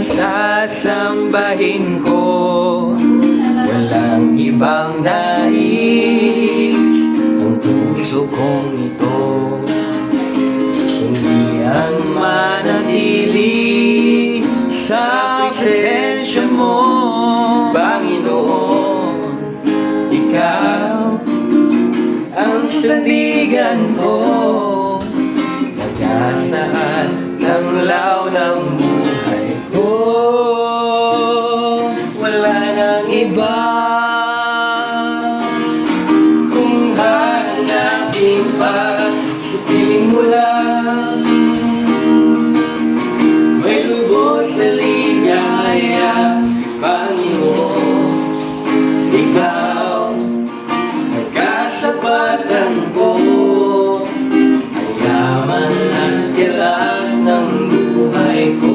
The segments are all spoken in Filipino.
sasambahin ko. Walang ibang nais ang puso kong ito, kundi ang manatili sa presensya mo, Panginoon. Ikaw ang sandigan ko, nagkasaan ng law ng buhay ko. Wala nang iba kung hanapin pa sa piling mo lang. May lubos na ligaya, Panginoon. Ikaw ang kasapatan ko, ang yaman at yalan ng buhay ko.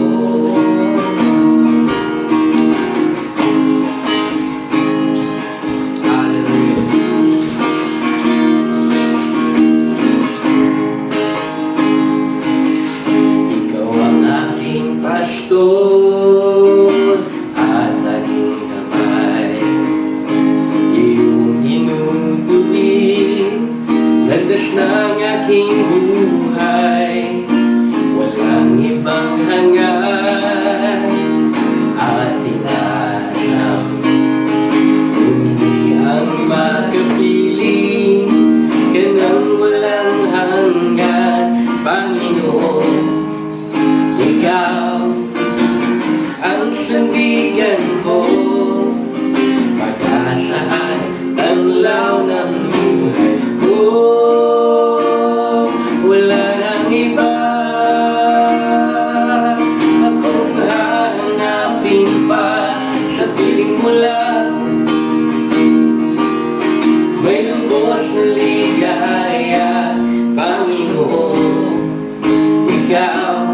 Pastor at aking kamay, iyong inutubig, landas ng aking buhay. Walang ibang hangad at inasam, kundi ang makapiling ka ng walang hangad, Panginoon. Ikaw ang sandigan ko, pag-asaan ang law ng buhay ko. Wala nang iba akong hanapin pa sa piling mo lang. May lubos na ligaya, Panginoon. Ikaw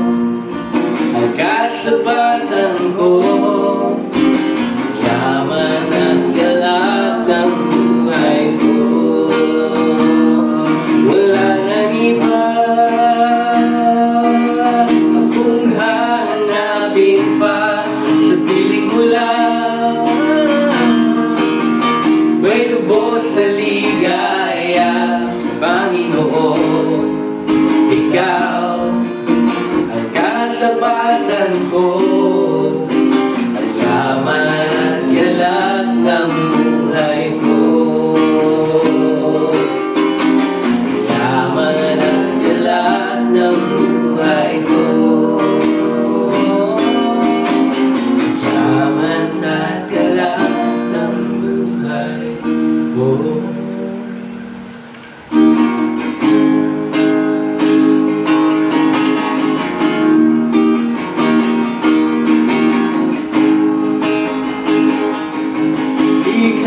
ang kasapatan ko, yaman at galak ng buhay ko. Wala nang iba akong hanapin pa sa piling mo lang. May lubos na ligaya, Panginoon. Ikaw kasapatan ko, ang yaman at galak ng buhay ko. Ang yaman at galak ng buhay ko. Ang yaman at galak ng buhay ko.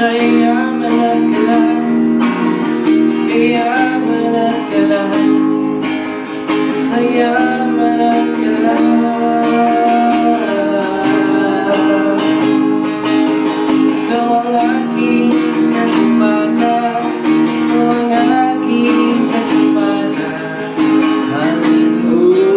Kayaman at galak, kayaman at galak, kayaman at galak. Ikaw ang aking kasapatan, ikaw ang aking kasapatan. Hallelujah.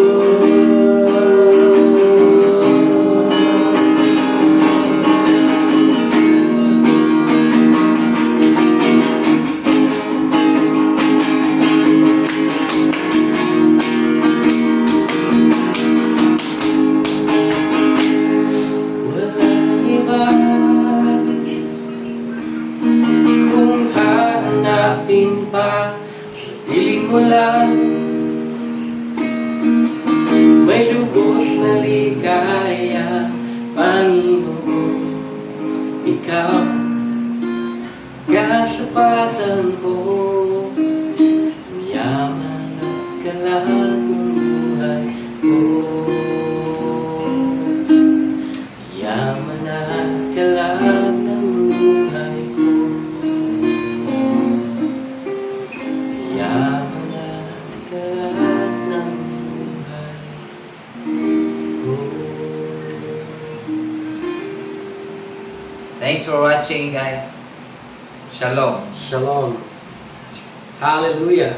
Pa sa piling mo lang, may lubos na ligaya, Panginoon. Ikaw kasapatan ko, yaman at galak ng buhay ko. Yaman at galak ng buhay ko. Thanks for watching, guys. Shalom. Shalom. Hallelujah.